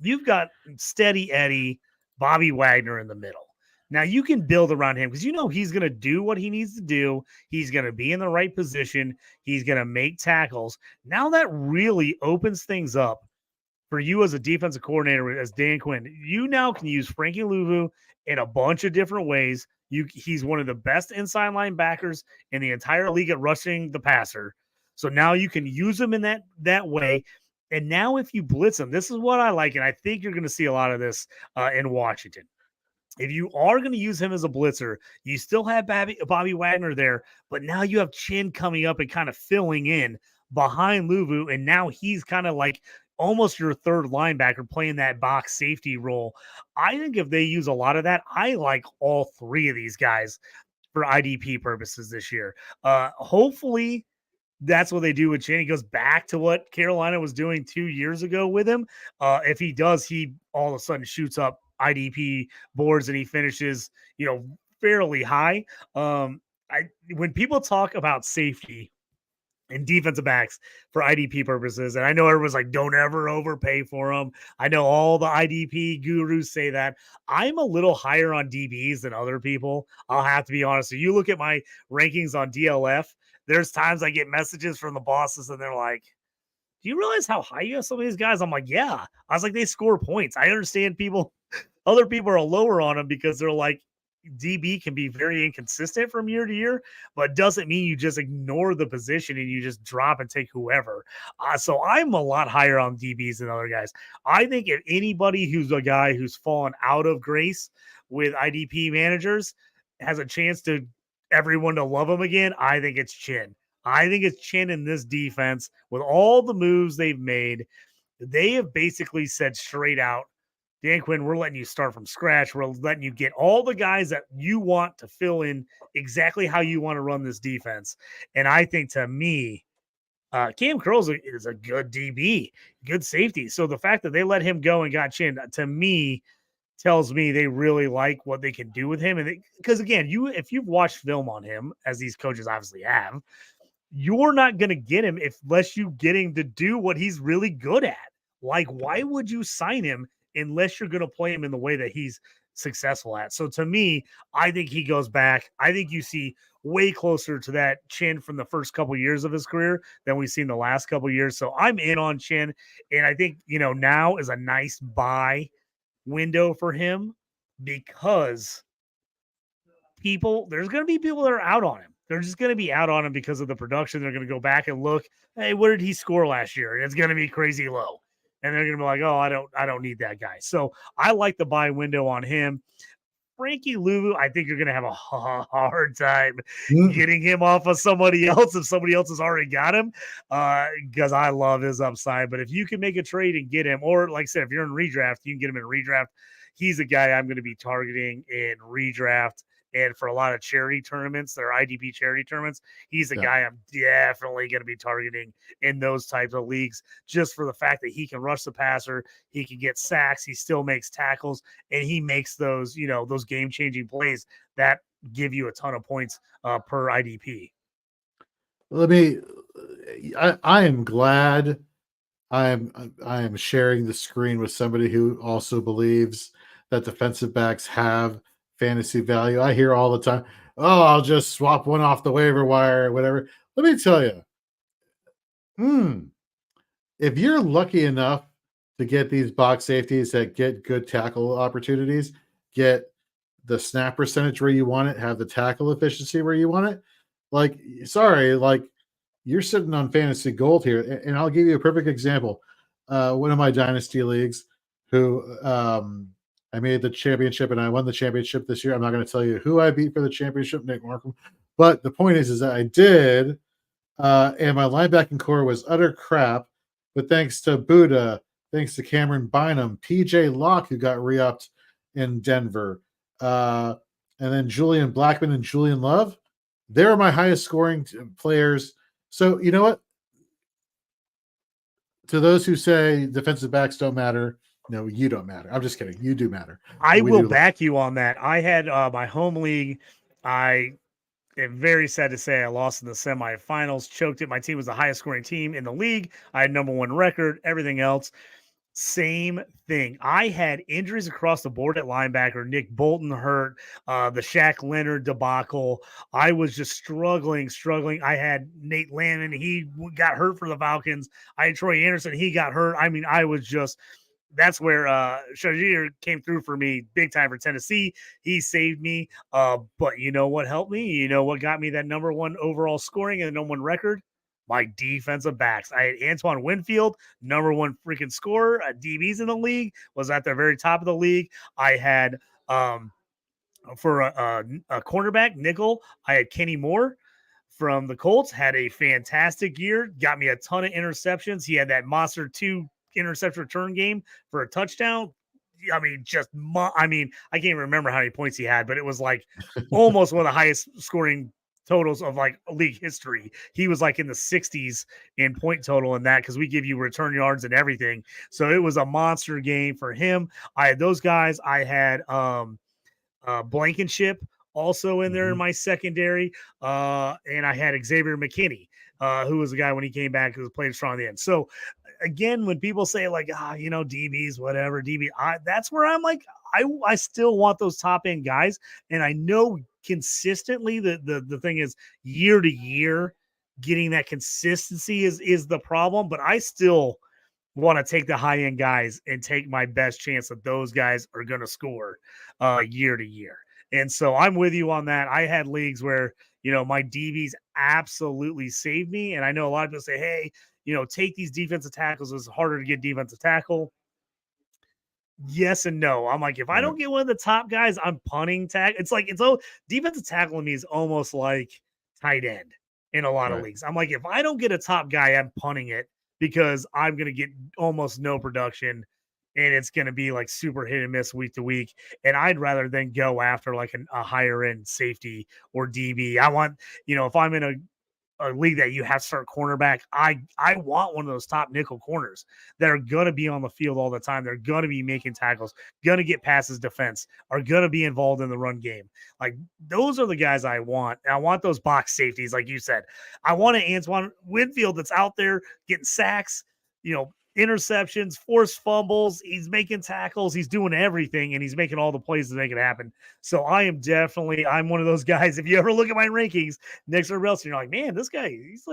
B: you've got Steady Eddie, Bobby Wagner in the middle. Now you can build around him because he's going to do what he needs to do. He's going to be in the right position. He's going to make tackles. Now that really opens things up for you as a defensive coordinator, as Dan Quinn. You now can use Frankie Louvu in a bunch of different ways. He's one of the best inside linebackers in the entire league at rushing the passer. So now you can use him in that way. And now if you blitz him, this is what I like, and I think you're going to see a lot of this in Washington. If you are going to use him as a blitzer, you still have Bobby Wagner there, but now you have Chin coming up and kind of filling in behind Luvu, and now he's kind of like almost your third linebacker playing that box safety role. I think if they use a lot of that, I like all three of these guys for IDP purposes this year. Hopefully that's what they do with Chin. He goes back to what Carolina was doing 2 years ago with him. If he does, he all of a sudden shoots up IDP boards and he finishes, fairly high. When people talk about safety and defensive backs for IDP purposes, and I know everyone's like, don't ever overpay for them. I know all the IDP gurus say that. I'm a little higher on DBs than other people. I'll have to be honest. So you look at my rankings on DLF, there's times I get messages from the bosses and they're like, do you realize how high you have some of these guys? I'm like, yeah. I was like, they score points. I understand other people are lower on them because they're like, DB can be very inconsistent from year to year, but doesn't mean you just ignore the position and you just drop and take whoever. So I'm a lot higher on DBs than other guys. I think if anybody who's a guy who's fallen out of grace with IDP managers has a chance to everyone to love him again, I think it's Chin. I think it's Chin in this defense with all the moves they've made. They have basically said straight out, Dan Quinn, we're letting you start from scratch. We're letting you get all the guys that you want to fill in exactly how you want to run this defense. And I think to me, Cam Curls is a good DB, good safety. So the fact that they let him go and got Chin, to me, tells me they really like what they can do with him. And because again, if you've watched film on him, as these coaches obviously have, you're not going to get him unless you get him to do what he's really good at. Like, why would you sign him unless you're going to play him in the way that he's successful at? So to me, I think he goes back. I think you see way closer to that Chin from the first couple years of his career than we've seen the last couple years. So I'm in on Chin. And I think, now is a nice buy window for him because there's going to be people that are out on him. They're just going to be out on him because of the production. They're going to go back and look, hey, what did he score last year? And it's going to be crazy low. And they're going to be like, oh, I don't need that guy. So I like the buy window on him. Frankie Louvu, I think you're going to have a hard time getting him off of somebody else if somebody else has already got him, because I love his upside. But if you can make a trade and get him, or like I said, if you're in redraft, you can get him in redraft. He's a guy I'm going to be targeting in redraft. And for a lot of charity tournaments, their IDP charity tournaments, he's a guy I'm definitely going to be targeting in those types of leagues, just for the fact that he can rush the passer, he can get sacks, he still makes tackles, and he makes those, those game-changing plays that give you a ton of points per IDP.
A: I am glad I am sharing the screen with somebody who also believes that defensive backs have fantasy value. I hear all the time, oh, I'll just swap one off the waiver wire or whatever. Let me tell you, if you're lucky enough to get these box safeties that get good tackle opportunities, get the snap percentage where you want it, have the tackle efficiency where you want it, you're sitting on fantasy gold here. And I'll give you a perfect example. One of my dynasty leagues who I made the championship and I won the championship this year. I'm not going to tell you who I beat for the championship, Nick Markham. But the point is that I did, and my linebacking core was utter crap. But thanks to Buddha, thanks to Cameron Bynum, PJ Locke, who got re-upped in Denver, and then Julian Blackman and Julian Love, they're my highest scoring players. So you know what? To those who say defensive backs don't matter, no, you don't matter. I'm just kidding. You do matter.
B: I will back you on that. I had my home league. I am very sad to say I lost in the semifinals, choked it. My team was the highest scoring team in the league. I had #1 record, everything else. Same thing. I had injuries across the board at linebacker. Nick Bolton hurt, the Shaq Leonard debacle. I was just struggling. I had Nate Landman. He got hurt for the Falcons. I had Troy Anderson. He got hurt. I mean, that's where Shazier came through for me big time for Tennessee. He saved me. But you know what helped me? You know what got me that #1 overall scoring and the #1 record? My defensive backs. I had Antoine Winfield, #1 freaking scorer, DBs in the league, was at the very top of the league. I had for a cornerback nickel, I had Kenny Moore from the Colts, had a fantastic year, got me a ton of interceptions. He had that monster 2 interception return game for a touchdown. I mean, I can't even remember how many points he had, but it was like almost one of the highest scoring totals of like league history. He was like in the 60s in point total in that because we give you return yards and everything. So it was a monster game for him. I had those guys. I had Blankenship also in there in my secondary. And I had Xavier McKinney, who was the guy when he came back who played strong at the end. So again, when people say like, DBs, whatever, that's where I'm like, I still want those top end guys. And I know consistently the thing is year to year, getting that consistency is the problem, but I still want to take the high end guys and take my best chance that those guys are going to score year to year. And so I'm with you on that. I had leagues where, my DBs absolutely saved me. And I know a lot of people say, hey, take these defensive tackles. It's harder to get defensive tackle. Yes and no. I'm like, if I don't get one of the top guys, I'm punting tag. It's like, defensive tackle to me is almost like tight end in a lot of leagues. I'm like, if I don't get a top guy, I'm punting it because I'm going to get almost no production and it's going to be like super hit and miss week to week. And I'd rather than go after like a higher end safety or DB. I want, if I'm in a league that you have to start cornerback, I want one of those top nickel corners that are going to be on the field all the time. They're going to be making tackles, going to get passes defense, are going to be involved in the run game. Like those are the guys I want. And I want those box safeties, like you said. I want an Antoine Winfield that's out there getting sacks, interceptions, forced fumbles. He's making tackles. He's doing everything, and he's making all the plays to make it happen. So I'm one of those guys. If you ever look at my rankings next to everybody else, you're like, man, this guy, he's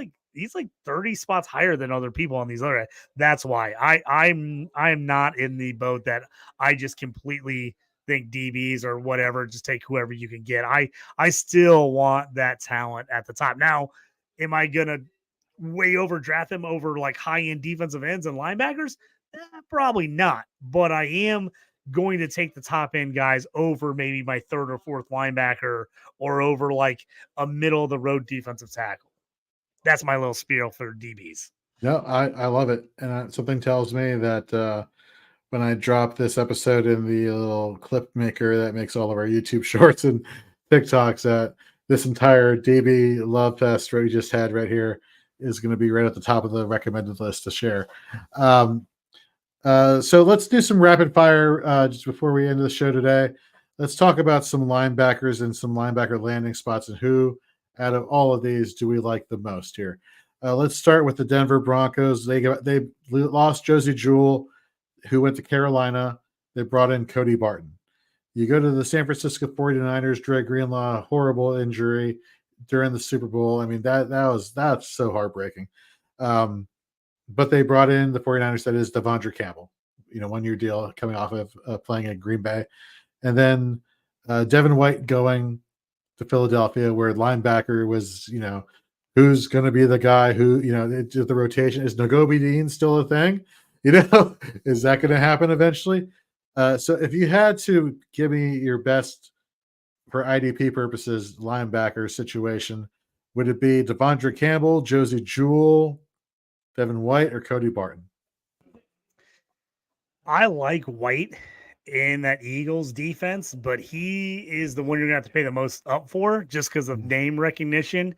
B: like 30 spots higher than other people on these other. That's why I'm not in the boat that I just completely think DBs or whatever, just take whoever you can get. I still want that talent at the top. Now, am I gonna way overdraft him over like high end defensive ends and linebackers? Probably not. But I am going to take the top end guys over maybe my third or fourth linebacker or over like a middle of the road defensive tackle. That's my little spiel for DBs.
A: No, I love it. And something tells me that when I drop this episode in the little clip maker that makes all of our YouTube shorts and TikToks, that this entire DB love fest we just had right here is going to be right at the top of the recommended list to share. So let's do some rapid fire just before we end the show today. Let's talk about some linebackers and some linebacker landing spots and who out of all of these do we like the most here. Let's start with the Denver Broncos. They lost Josie Jewell, who went to Carolina. They brought in Cody Barton. You go to the San Francisco 49ers, Dre Greenlaw, horrible injury during the Super Bowl. I mean, that's so heartbreaking. But they brought in the 49ers, that is Devondre Campbell, 1-year deal coming off of playing at Green Bay. And then Devin White going to Philadelphia, where linebacker was, who's going to be the guy who, the rotation. Is Nagobi Dean still a thing? Is that going to happen eventually? So if you had to give me your best, for IDP purposes, linebacker situation, would it be Devondre Campbell, Josie Jewell, Devin White, or Cody Barton?
B: I like White in that Eagles defense, but he is the one you're going to have to pay the most up for just because of name recognition.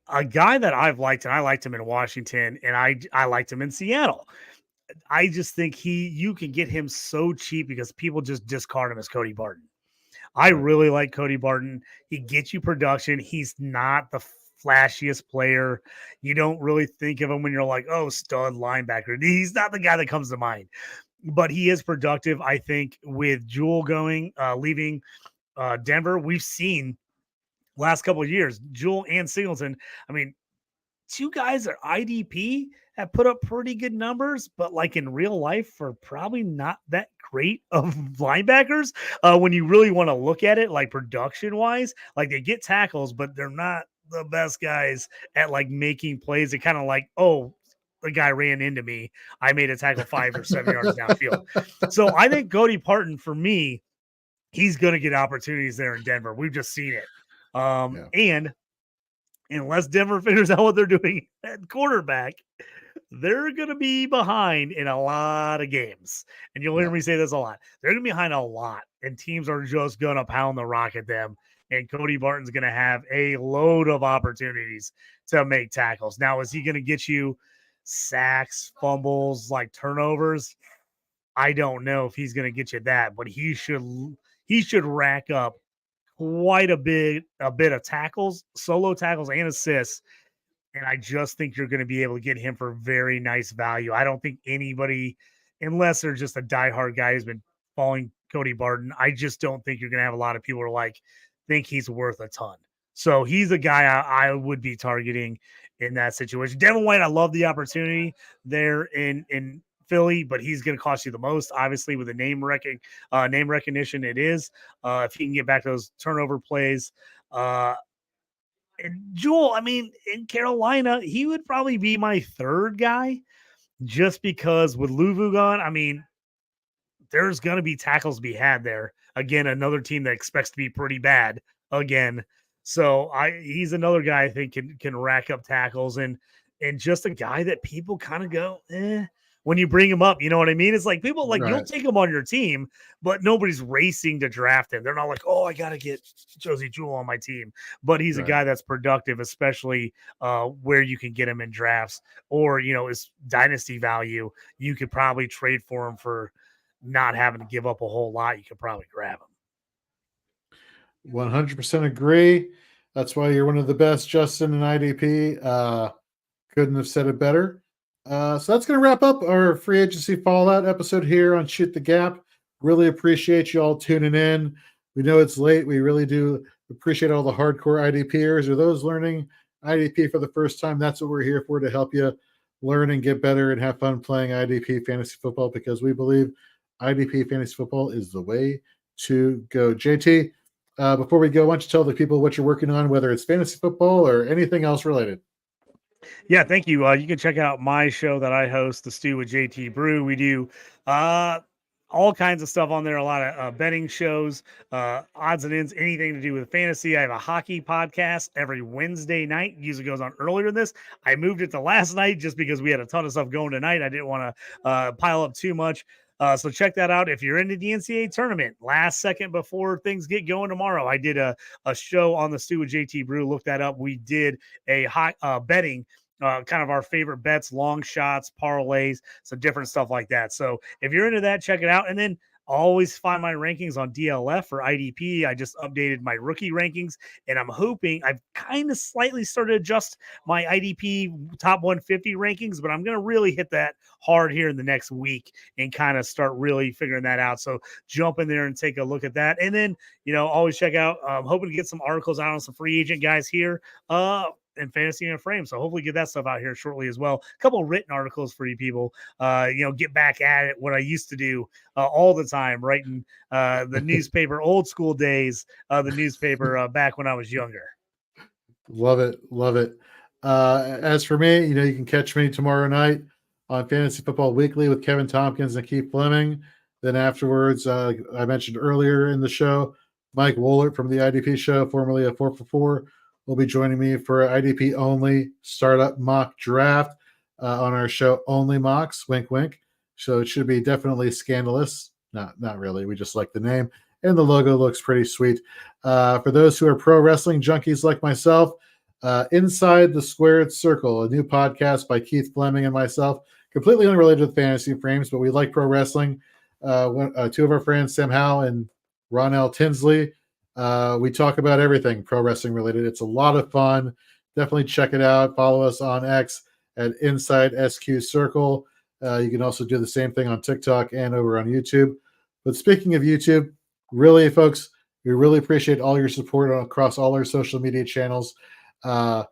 B: A guy that I've liked, and I liked him in Washington, and I liked him in Seattle. I just think you can get him so cheap because people just discard him as Cody Barton. I really like Cody Barton. He gets you production. He's not the flashiest player. You don't really think of him when you're like, oh, stud linebacker. He's not the guy that comes to mind, but he is productive. I think with Jewell leaving Denver, we've seen last couple of years, Jewell and Singleton. I mean, two guys that IDP have put up pretty good numbers, but like in real life are probably not that great of linebackers. When you really want to look at it, like production wise, like they get tackles, but they're not the best guys at like making plays. They kind of like, oh, the guy ran into me. I made a tackle 5 or 7 yards downfield. So I think Cody Parton, for me, he's going to get opportunities there in Denver. We've just seen it. And unless Denver figures out what they're doing at quarterback, they're going to be behind in a lot of games. And you'll hear me say this a lot. They're going to be behind a lot, and teams are just going to pound the rock at them. And Cody Barton's going to have a load of opportunities to make tackles. Now, is he going to get you sacks, fumbles, like turnovers? I don't know if he's going to get you that, but he should rack up quite a bit of tackles, solo tackles, and assists. And I just think you're going to be able to get him for very nice value. I don't think anybody, unless they're just a diehard guy who's been following Cody Barton, I just don't think you're going to have a lot of people who are like, think he's worth a ton. So he's a guy I would be targeting in that situation. Devin White, I love the opportunity there in Philly, but he's going to cost you the most, obviously, with the name recognition. It is if he can get back those turnover plays. And Jewell, I mean, in Carolina, he would probably be my third guy, just because with Luvu gone, I mean, there's going to be tackles to be had there. Again, another team that expects to be pretty bad again. So he's another guy I think can rack up tackles and just a guy that people kind of go, when you bring him up. You know what I mean? It's like people like you'll
A: Right.
B: take him on your team, but nobody's racing to draft him. They're not like, oh, I got to get Josie Jewell on my team. But he's a
A: Right.
B: guy that's productive, especially where you can get him in drafts or, his dynasty value. You could probably trade for him for not having to give up a whole lot. You could probably grab him.
A: 100% agree. That's why you're one of the best, Justin and IDP. Couldn't have said it better. So that's going to wrap up our free agency fallout episode here on Shoot the Gap. Really appreciate you all tuning in. We know it's late. We really do appreciate all the hardcore IDPers or those learning IDP for the first time. That's what we're here for, to help you learn and get better and have fun playing IDP fantasy football, because we believe IDP fantasy football is the way to go. JT, before we go, why don't you tell the people what you're working on, whether it's fantasy football or anything else related?
B: Yeah, thank you. You can check out my show that I host, The Stew with JT Brew. We do uh, all kinds of stuff on there, a lot of betting shows, odds and ends, anything to do with fantasy. I have a hockey podcast every Wednesday night. Usually goes on earlier than this. I moved it to last night just because we had a ton of stuff going tonight. I didn't want to pile up too much. So check that out if you're into the NCAA tournament. Last second before things get going tomorrow, I did a show on The Stew with JT Brew. Look that up. We did a hot betting kind of our favorite bets, long shots, parlays, some different stuff like that. So if you're into that, check it out. And then always find my rankings on DLF or IDP. I just updated my rookie rankings, and I'm hoping I've kind of slightly started to adjust my IDP top 150 rankings, but I'm going to really hit that hard here in the next week and kind of start really figuring that out. So jump in there and take a look at that. And then, always check out, hoping to get some articles out on some free agent guys here. And fantasy and frame. So hopefully get that stuff out here shortly as well. A couple written articles for you people, get back at it. What I used to do all the time, writing the newspaper, old school days, the newspaper back when I was younger.
A: Love it. Love it. As for me, you can catch me tomorrow night on Fantasy Football Weekly with Kevin Tompkins and Keith Fleming. Then afterwards, I mentioned earlier in the show, Mike Woolert from the IDP show, formerly a 4for4, will be joining me for IDP only startup mock draft on our show, Only Mocks, wink, wink. So it should be definitely scandalous. Not really. We just like the name. And the logo looks pretty sweet. For those who are pro wrestling junkies like myself, Inside the Squared Circle, a new podcast by Keith Fleming and myself, completely unrelated to fantasy frames, but we like pro wrestling. Two of our friends, Sam Howe and Ronell Tinsley, we talk about everything pro wrestling related. It's a lot of fun. Definitely check it out. Follow us on X at Inside SQ Circle. You can also do the same thing on TikTok and over on YouTube. But speaking of YouTube, really, folks, we really appreciate all your support across all our social media channels. Head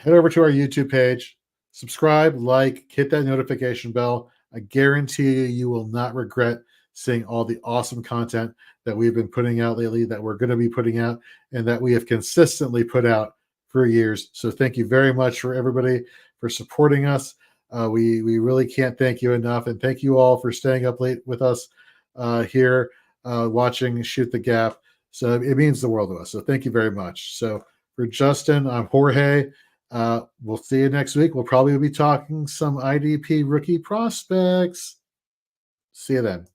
A: over to our YouTube page, subscribe, hit that notification bell. I guarantee you will not regret seeing all the awesome content that we've been putting out lately, that we're going to be putting out, and that we have consistently put out for years. So thank you very much for everybody for supporting us. We really can't thank you enough. And thank you all for staying up late with us here watching Shoot the Gap. So it means the world to us. So thank you very much. So for Justin, I'm Jorge. We'll see you next week. We'll probably be talking some IDP rookie prospects. See you then.